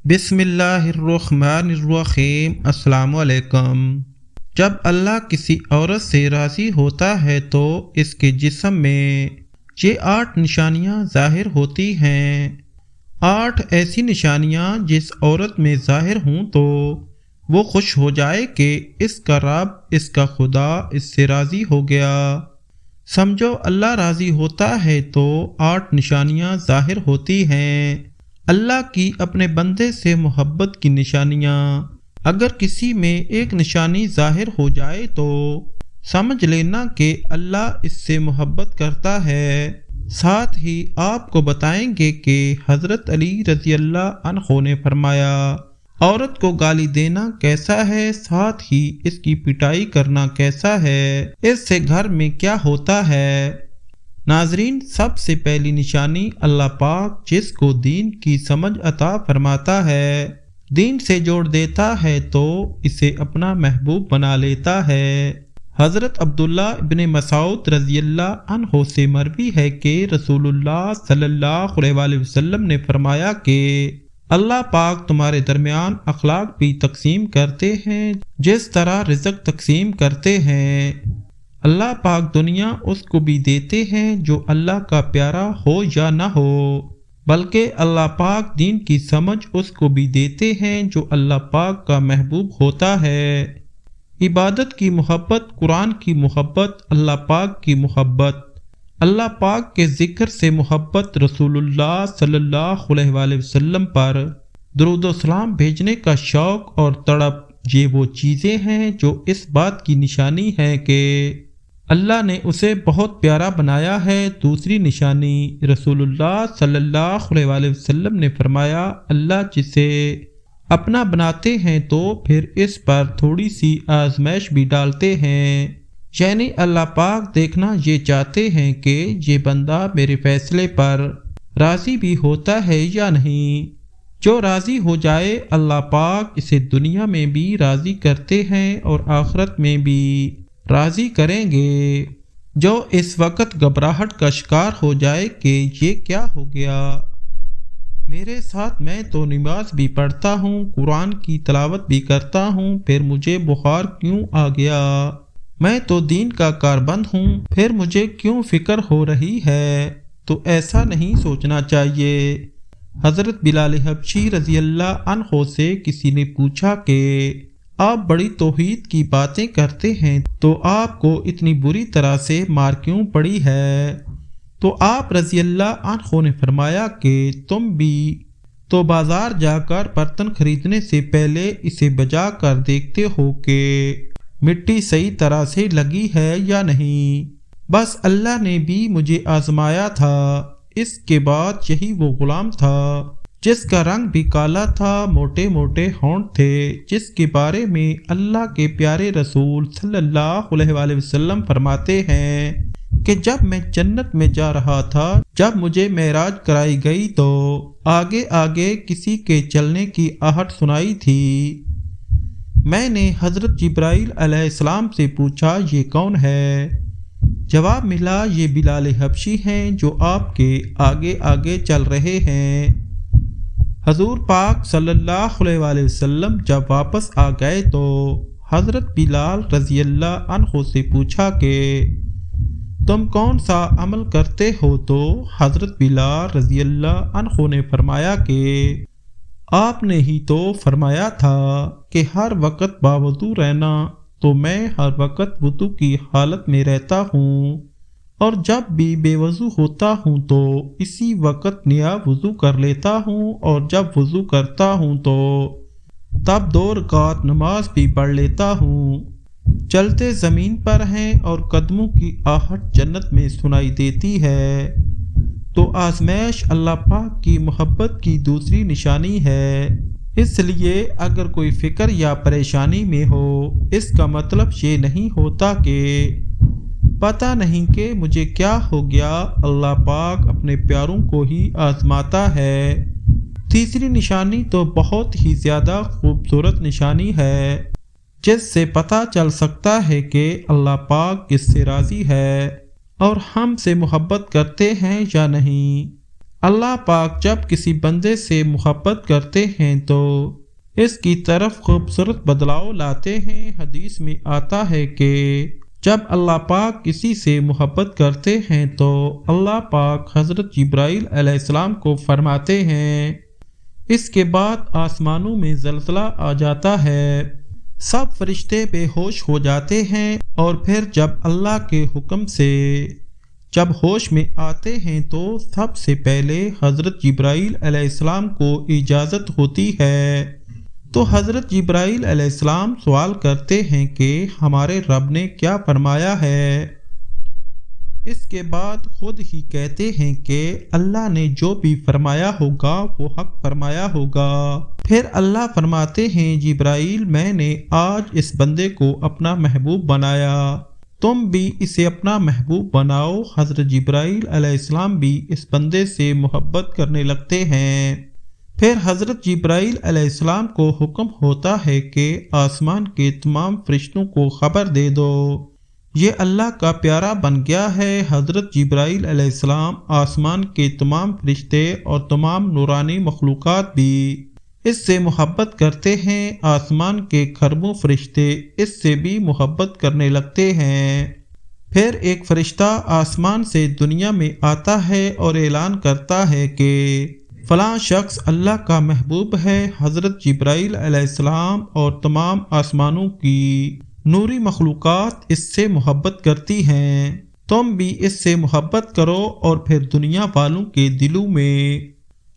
بسم اللہ الرحمن الرحیم۔ السلام علیکم۔ جب اللہ کسی عورت سے راضی ہوتا ہے تو اس کے جسم میں یہ 8 نشانیاں ظاہر ہوتی ہیں۔ 8 ایسی نشانیاں جس عورت میں ظاہر ہوں تو وہ خوش ہو جائے کہ اس کا رب، اس کا خدا اس سے راضی ہو گیا۔ سمجھو اللہ راضی ہوتا ہے تو 8 نشانیاں ظاہر ہوتی ہیں۔ اللہ کی اپنے بندے سے محبت کی نشانیاں۔ اگر کسی میں ایک نشانی ظاہر ہو جائے تو سمجھ لینا کہ اللہ اس سے محبت کرتا ہے۔ ساتھ ہی آپ کو بتائیں گے کہ حضرت علی رضی اللہ عنہ نے فرمایا، عورت کو گالی دینا کیسا ہے، ساتھ ہی اس کی پٹائی کرنا کیسا ہے، اس سے گھر میں کیا ہوتا ہے۔ ناظرین، سب سے پہلی نشانی اللہ پاک جس کو دین کی سمجھ عطا فرماتا ہے، دین سے جوڑ دیتا ہے تو اسے اپنا محبوب بنا لیتا ہے۔ حضرت عبداللہ ابن مسعود رضی اللہ عنہ سے مروی ہے کہ رسول اللہ صلی اللہ علیہ وسلم نے فرمایا کہ اللہ پاک تمہارے درمیان اخلاق بھی تقسیم کرتے ہیں جس طرح رزق تقسیم کرتے ہیں۔ اللہ پاک دنیا اس کو بھی دیتے ہیں جو اللہ کا پیارا ہو یا نہ ہو، بلکہ اللہ پاک دین کی سمجھ اس کو بھی دیتے ہیں جو اللہ پاک کا محبوب ہوتا ہے۔ عبادت کی محبت، قرآن کی محبت، اللہ پاک کی محبت، اللہ پاک کے ذکر سے محبت، رسول اللہ صلی اللہ علیہ وسلم پر درود و سلام بھیجنے کا شوق اور تڑپ، یہ وہ چیزیں ہیں جو اس بات کی نشانی ہے کہ اللہ نے اسے بہت پیارا بنایا ہے۔ دوسری نشانی، رسول اللہ صلی اللہ علیہ وسلم نے فرمایا، اللہ جسے اپنا بناتے ہیں تو پھر اس پر تھوڑی سی آزمائش بھی ڈالتے ہیں، یعنی اللہ پاک دیکھنا یہ چاہتے ہیں کہ یہ بندہ میرے فیصلے پر راضی بھی ہوتا ہے یا نہیں۔ جو راضی ہو جائے اللہ پاک اسے دنیا میں بھی راضی کرتے ہیں اور آخرت میں بھی راضی کریں گے۔ جو اس وقت گھبراہٹ کا شکار ہو جائے کہ یہ کیا ہو گیا میرے ساتھ، میں تو نماز بھی پڑھتا ہوں، قرآن کی تلاوت بھی کرتا ہوں، پھر مجھے بخار کیوں آ گیا، میں تو دین کا کاربند ہوں، پھر مجھے کیوں فکر ہو رہی ہے، تو ایسا نہیں سوچنا چاہیے۔ حضرت بلال حبشی رضی اللہ عنہ سے کسی نے پوچھا کہ آپ بڑی توحید کی باتیں کرتے ہیں تو آپ کو اتنی بری طرح سے مار کیوں پڑی ہے؟ تو آپ رضی اللہ عنہ نے فرمایا کہ تم بھی تو بازار جا کر برتن خریدنے سے پہلے اسے بجا کر دیکھتے ہو کہ مٹی صحیح طرح سے لگی ہے یا نہیں۔ بس اللہ نے بھی مجھے آزمایا تھا۔ اس کے بعد یہی وہ غلام تھا جس کا رنگ بھی کالا تھا، موٹے موٹے ہونٹ تھے، جس کے بارے میں اللہ کے پیارے رسول صلی اللہ علیہ وسلم فرماتے ہیں کہ جب میں جنت میں جا رہا تھا، جب مجھے معراج کرائی گئی تو آگے آگے کسی کے چلنے کی آہٹ سنائی تھی۔ میں نے حضرت جبرائیل علیہ السلام سے پوچھا یہ کون ہے؟ جواب ملا یہ بلال حبشی ہیں جو آپ کے آگے آگے چل رہے ہیں۔ حضور پاک صلی اللہ علیہ وسلم جب واپس آ گئے تو حضرت بلال رضی اللہ عنہ سے پوچھا کہ تم کون سا عمل کرتے ہو؟ تو حضرت بلال رضی اللہ عنہ نے فرمایا کہ آپ نے ہی تو فرمایا تھا کہ ہر وقت باوضو رہنا، تو میں ہر وقت وضو کی حالت میں رہتا ہوں، اور جب بھی بے وضو ہوتا ہوں تو اسی وقت نیا وضو کر لیتا ہوں، اور جب وضو کرتا ہوں تو تب 2 رکعت نماز بھی پڑھ لیتا ہوں۔ چلتے زمین پر ہیں اور قدموں کی آہٹ جنت میں سنائی دیتی ہے۔ تو آزمائش اللہ پاک کی محبت کی دوسری نشانی ہے۔ اس لیے اگر کوئی فکر یا پریشانی میں ہو، اس کا مطلب یہ نہیں ہوتا کہ پتہ نہیں کہ مجھے کیا ہو گیا، اللہ پاک اپنے پیاروں کو ہی آزماتا ہے۔ تیسری نشانی تو بہت ہی زیادہ خوبصورت نشانی ہے جس سے پتہ چل سکتا ہے کہ اللہ پاک کس سے راضی ہے اور ہم سے محبت کرتے ہیں یا نہیں۔ اللہ پاک جب کسی بندے سے محبت کرتے ہیں تو اس کی طرف خوبصورت بدلاؤ لاتے ہیں۔ حدیث میں آتا ہے کہ جب اللہ پاک کسی سے محبت کرتے ہیں تو اللہ پاک حضرت جبرائیل علیہ السلام کو فرماتے ہیں، اس کے بعد آسمانوں میں زلزلہ آ جاتا ہے، سب فرشتے بے ہوش ہو جاتے ہیں، اور پھر جب اللہ کے حکم سے جب ہوش میں آتے ہیں تو سب سے پہلے حضرت جبرائیل علیہ السلام کو اجازت ہوتی ہے، تو حضرت جبرائیل علیہ السلام سوال کرتے ہیں کہ ہمارے رب نے کیا فرمایا ہے؟ اس کے بعد خود ہی کہتے ہیں کہ اللہ نے جو بھی فرمایا ہوگا وہ حق فرمایا ہوگا۔ پھر اللہ فرماتے ہیں، جبرائیل میں نے آج اس بندے کو اپنا محبوب بنایا، تم بھی اسے اپنا محبوب بناؤ۔ حضرت جبرائیل علیہ السلام بھی اس بندے سے محبت کرنے لگتے ہیں۔ پھر حضرت جبرائیل علیہ السلام کو حکم ہوتا ہے کہ آسمان کے تمام فرشتوں کو خبر دے دو، یہ اللہ کا پیارا بن گیا ہے۔ حضرت جبرائیل علیہ السلام آسمان کے تمام فرشتے اور تمام نورانی مخلوقات بھی اس سے محبت کرتے ہیں، آسمان کے کھربوں فرشتے اس سے بھی محبت کرنے لگتے ہیں۔ پھر ایک فرشتہ آسمان سے دنیا میں آتا ہے اور اعلان کرتا ہے کہ فلاں شخص اللہ کا محبوب ہے۔ حضرت جبرائیل علیہ السلام اور تمام آسمانوں کی نوری مخلوقات اس سے محبت کرتی ہیں، تم بھی اس سے محبت کرو۔ اور پھر دنیا والوں کے دلوں میں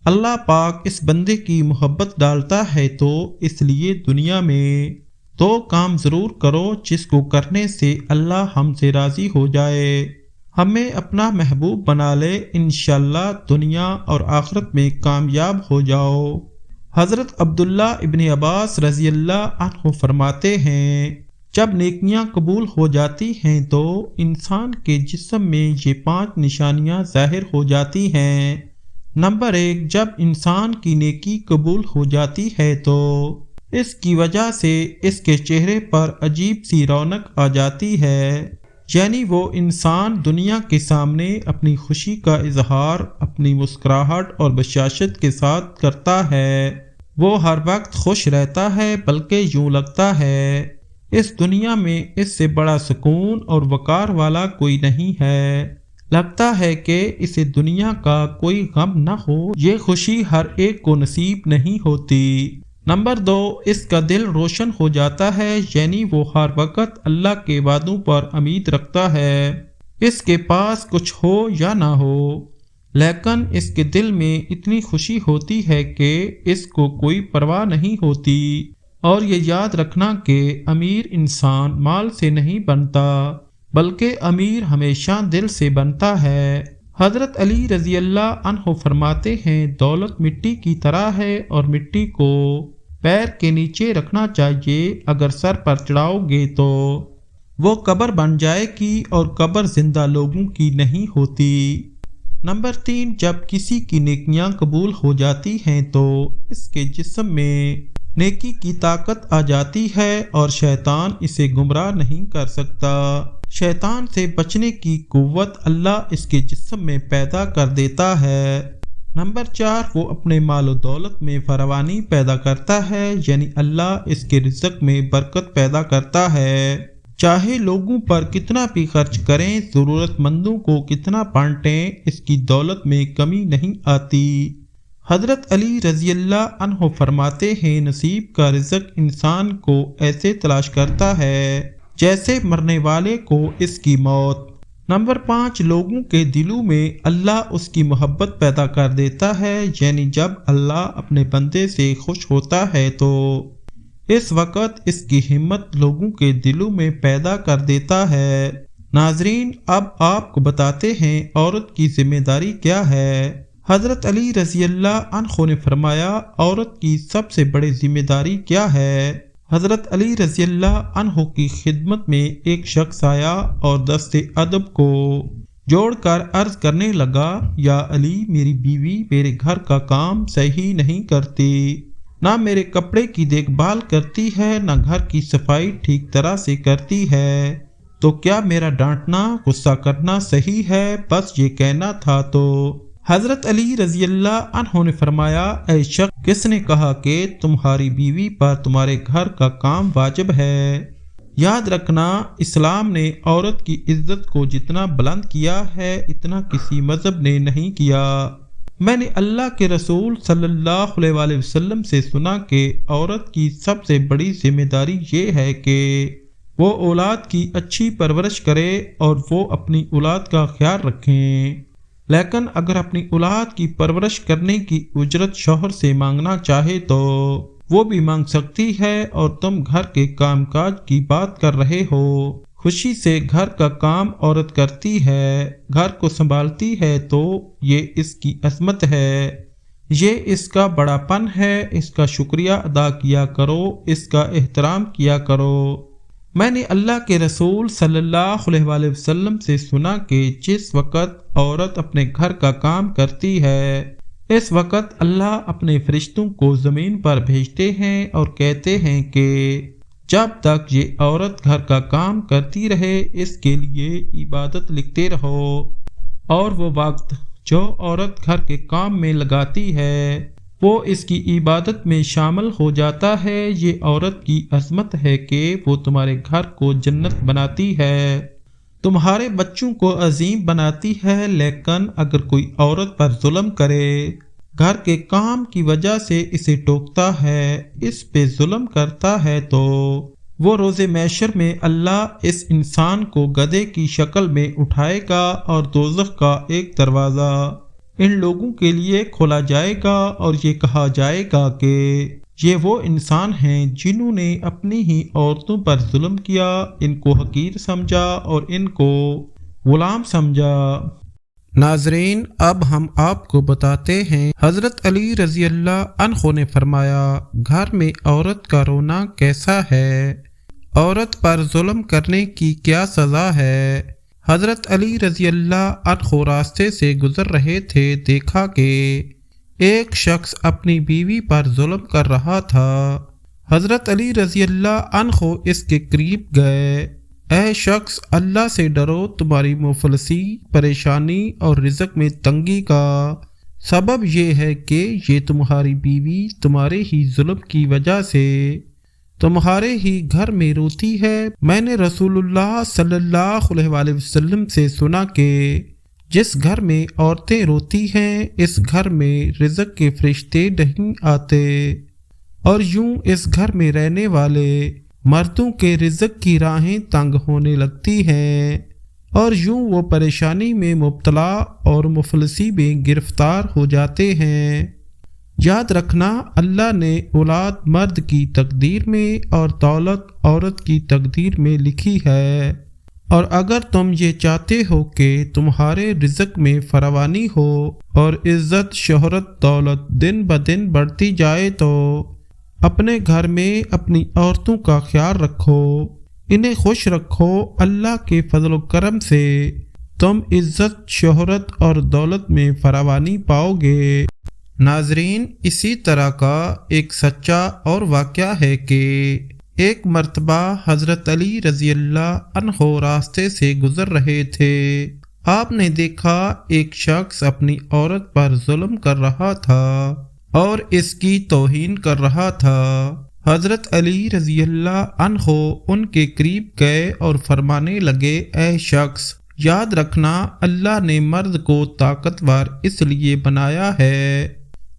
اللہ پاک اس بندے کی محبت ڈالتا ہے، تو اس لیے دنیا میں دو کام ضرور کرو جس کو کرنے سے اللہ ہم سے راضی ہو جائے، ہمیں اپنا محبوب بنا لے، انشاءاللہ دنیا اور آخرت میں کامیاب ہو جاؤ۔ حضرت عبداللہ ابن عباس رضی اللہ عنہ فرماتے ہیں، جب نیکیاں قبول ہو جاتی ہیں تو انسان کے جسم میں یہ 5 نشانیاں ظاہر ہو جاتی ہیں۔ نمبر 1، جب انسان کی نیکی قبول ہو جاتی ہے تو اس کی وجہ سے اس کے چہرے پر عجیب سی رونق آ جاتی ہے، یعنی وہ انسان دنیا کے سامنے اپنی خوشی کا اظہار اپنی مسکراہٹ اور بشاشت کے ساتھ کرتا ہے، وہ ہر وقت خوش رہتا ہے، بلکہ یوں لگتا ہے اس دنیا میں اس سے بڑا سکون اور وقار والا کوئی نہیں ہے، لگتا ہے کہ اسے دنیا کا کوئی غم نہ ہو، یہ خوشی ہر ایک کو نصیب نہیں ہوتی۔ نمبر 2، اس کا دل روشن ہو جاتا ہے، یعنی وہ ہر وقت اللہ کے وعدوں پر امید رکھتا ہے، اس کے پاس کچھ ہو یا نہ ہو، لیکن اس کے دل میں اتنی خوشی ہوتی ہے کہ اس کو کوئی پرواہ نہیں ہوتی۔ اور یہ یاد رکھنا کہ امیر انسان مال سے نہیں بنتا، بلکہ امیر ہمیشہ دل سے بنتا ہے۔ حضرت علی رضی اللہ عنہ فرماتے ہیں، دولت مٹی کی طرح ہے اور مٹی کو پیر کے نیچے رکھنا چاہیے، اگر سر پر چڑھاؤ گے تو وہ قبر بن جائے گی، اور قبر زندہ لوگوں کی نہیں ہوتی۔ نمبر 3، جب کسی کی نیکیاں قبول ہو جاتی ہیں تو اس کے جسم میں نیکی کی طاقت آ جاتی ہے اور شیطان اسے گمراہ نہیں کر سکتا، شیطان سے بچنے کی قوت اللہ اس کے جسم میں پیدا کر دیتا ہے۔ نمبر 4، وہ اپنے مال و دولت میں فراوانی پیدا کرتا ہے، یعنی اللہ اس کے رزق میں برکت پیدا کرتا ہے، چاہے لوگوں پر کتنا بھی خرچ کریں، ضرورت مندوں کو کتنا بانٹیں، اس کی دولت میں کمی نہیں آتی۔ حضرت علی رضی اللہ عنہ فرماتے ہیں، نصیب کا رزق انسان کو ایسے تلاش کرتا ہے جیسے مرنے والے کو اس کی موت۔ نمبر 5، لوگوں کے دلوں میں اللہ اس کی محبت پیدا کر دیتا ہے، یعنی جب اللہ اپنے بندے سے خوش ہوتا ہے تو اس وقت اس کی ہمت لوگوں کے دلوں میں پیدا کر دیتا ہے۔ ناظرین، اب آپ کو بتاتے ہیں عورت کی ذمہ داری کیا ہے۔ حضرت علی رضی اللہ عنہ نے فرمایا، عورت کی سب سے بڑی ذمہ داری کیا ہے؟ حضرت علی رضی اللہ عنہ کی خدمت میں ایک شخص آیا اور دست ادب کو جوڑ کر عرض کرنے لگا، یا علی، میری بیوی میرے گھر کا کام صحیح نہیں کرتی، نہ میرے کپڑے کی دیکھ بھال کرتی ہے، نہ گھر کی صفائی ٹھیک طرح سے کرتی ہے، تو کیا میرا ڈانٹنا غصہ کرنا صحیح ہے؟ بس یہ کہنا تھا۔ تو حضرت علی رضی اللہ عنہ نے فرمایا، اے شخص کس نے کہا کہ تمہاری بیوی پر تمہارے گھر کا کام واجب ہے؟ یاد رکھنا، اسلام نے عورت کی عزت کو جتنا بلند کیا ہے اتنا کسی مذہب نے نہیں کیا۔ میں نے اللہ کے رسول صلی اللہ علیہ وآلہ وسلم سے سنا کہ عورت کی سب سے بڑی ذمہ داری یہ ہے کہ وہ اولاد کی اچھی پرورش کرے اور وہ اپنی اولاد کا خیال رکھیں، لیکن اگر اپنی اولاد کی پرورش کرنے کی اجرت شوہر سے مانگنا چاہے تو وہ بھی مانگ سکتی ہے، اور تم گھر کے کام کاج کی بات کر رہے ہو۔ خوشی سے گھر کا کام عورت کرتی ہے، گھر کو سنبھالتی ہے، تو یہ اس کی عظمت ہے، یہ اس کا بڑا پن ہے، اس کا شکریہ ادا کیا کرو، اس کا احترام کیا کرو۔ میں نے اللہ کے رسول صلی اللہ علیہ وآلہ وسلم سے سنا کہ جس وقت عورت اپنے گھر کا کام کرتی ہے اس وقت اللہ اپنے فرشتوں کو زمین پر بھیجتے ہیں اور کہتے ہیں کہ جب تک یہ عورت گھر کا کام کرتی رہے اس کے لیے عبادت لکھتے رہو، اور وہ وقت جو عورت گھر کے کام میں لگاتی ہے وہ اس کی عبادت میں شامل ہو جاتا ہے۔ یہ عورت کی عظمت ہے کہ وہ تمہارے گھر کو جنت بناتی ہے، تمہارے بچوں کو عظیم بناتی ہے، لیکن اگر کوئی عورت پر ظلم کرے، گھر کے کام کی وجہ سے اسے ٹوکتا ہے، اس پہ ظلم کرتا ہے، تو وہ روز محشر میں اللہ اس انسان کو گدھے کی شکل میں اٹھائے گا اور دوزخ کا ایک دروازہ ان لوگوں کے لیے کھولا جائے گا اور یہ کہا جائے گا کہ یہ وہ انسان ہیں جنہوں نے اپنی ہی عورتوں پر ظلم کیا، ان کو حقیر سمجھا اور ان کو غلام سمجھا۔ ناظرین، اب ہم آپ کو بتاتے ہیں حضرت علی رضی اللہ عنہ نے فرمایا، گھر میں عورت کا رونا کیسا ہے؟ عورت پر ظلم کرنے کی کیا سزا ہے؟ حضرت علی رضی اللہ عنہ راستے سے گزر رہے تھے، دیکھا کہ ایک شخص اپنی بیوی پر ظلم کر رہا تھا۔ حضرت علی رضی اللہ عنہ اس کے قریب گئے، اے شخص، اللہ سے ڈرو، تمہاری مفلسی، پریشانی اور رزق میں تنگی کا سبب یہ ہے کہ یہ تمہاری بیوی تمہارے ہی ظلم کی وجہ سے تمہارے ہی گھر میں روتی ہے۔ میں نے رسول اللہ صلی اللہ علیہ وآلہ وسلم سے سنا کہ جس گھر میں عورتیں روتی ہیں اس گھر میں رزق کے فرشتے نہیں آتے، اور یوں اس گھر میں رہنے والے مردوں کے رزق کی راہیں تنگ ہونے لگتی ہیں، اور یوں وہ پریشانی میں مبتلا اور مفلسی میں گرفتار ہو جاتے ہیں۔ یاد رکھنا، اللہ نے اولاد مرد کی تقدیر میں اور دولت عورت کی تقدیر میں لکھی ہے، اور اگر تم یہ چاہتے ہو کہ تمہارے رزق میں فراوانی ہو اور عزت، شہرت، دولت دن بدن بڑھتی جائے تو اپنے گھر میں اپنی عورتوں کا خیال رکھو، انہیں خوش رکھو، اللہ کے فضل و کرم سے تم عزت، شہرت اور دولت میں فراوانی پاؤ گے۔ ناظرین، اسی طرح کا ایک سچا اور واقعہ ہے کہ ایک مرتبہ حضرت علی رضی اللہ عنہ راستے سے گزر رہے تھے، آپ نے دیکھا ایک شخص اپنی عورت پر ظلم کر رہا تھا اور اس کی توہین کر رہا تھا۔ حضرت علی رضی اللہ عنہ ان کے قریب گئے اور فرمانے لگے، اے شخص، یاد رکھنا، اللہ نے مرد کو طاقتور اس لیے بنایا ہے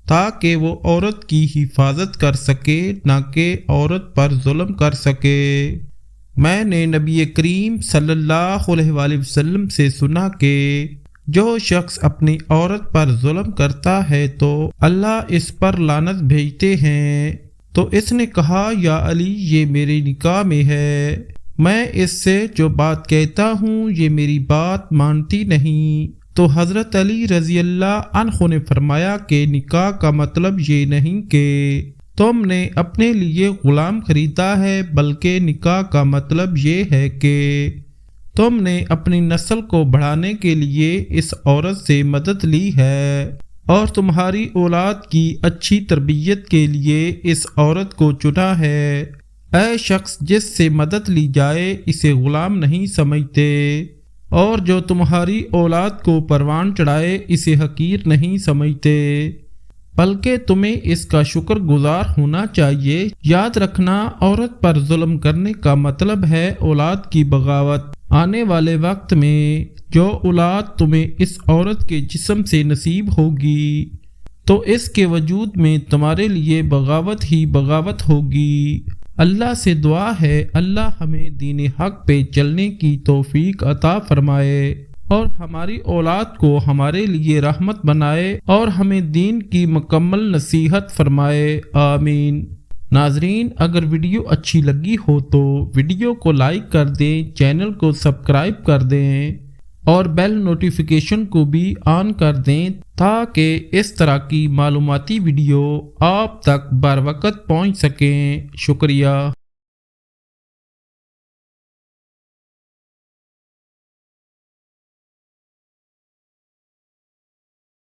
تاکہ وہ عورت کی حفاظت کر سکے، نہ کہ عورت پر ظلم کر سکے۔ میں نے نبی کریم صلی اللہ علیہ وآلہ وسلم سے سنا کہ جو شخص اپنی عورت پر ظلم کرتا ہے تو اللہ اس پر لعنت بھیجتے ہیں۔ تو اس نے کہا، یا علی، یہ میرے نکاح میں ہے، میں اس سے جو بات کہتا ہوں یہ میری بات مانتی نہیں۔ تو حضرت علی رضی اللہ عنہ نے فرمایا کہ نکاح کا مطلب یہ نہیں کہ تم نے اپنے لیے غلام خریدا ہے، بلکہ نکاح کا مطلب یہ ہے کہ تم نے اپنی نسل کو بڑھانے کے لیے اس عورت سے مدد لی ہے اور تمہاری اولاد کی اچھی تربیت کے لیے اس عورت کو چنا ہے۔ اے شخص، جس سے مدد لی جائے اسے غلام نہیں سمجھتے، اور جو تمہاری اولاد کو پروان چڑھائے اسے حقیر نہیں سمجھتے، بلکہ تمہیں اس کا شکر گزار ہونا چاہیے۔ یاد رکھنا، عورت پر ظلم کرنے کا مطلب ہے اولاد کی بغاوت۔ آنے والے وقت میں جو اولاد تمہیں اس عورت کے جسم سے نصیب ہوگی تو اس کے وجود میں تمہارے لیے بغاوت ہی بغاوت ہوگی۔ اللہ سے دعا ہے اللہ ہمیں دین حق پہ چلنے کی توفیق عطا فرمائے اور ہماری اولاد کو ہمارے لیے رحمت بنائے اور ہمیں دین کی مکمل نصیحت فرمائے، آمین۔ ناظرین، اگر ویڈیو اچھی لگی ہو تو ویڈیو کو لائک کر دیں، چینل کو سبسکرائب کر دیں اور بیل نوٹیفیکیشن کو بھی آن کر دیں تاکہ اس طرح کی معلوماتی ویڈیو آپ تک بر وقت پہنچ سکیں۔ شکریہ۔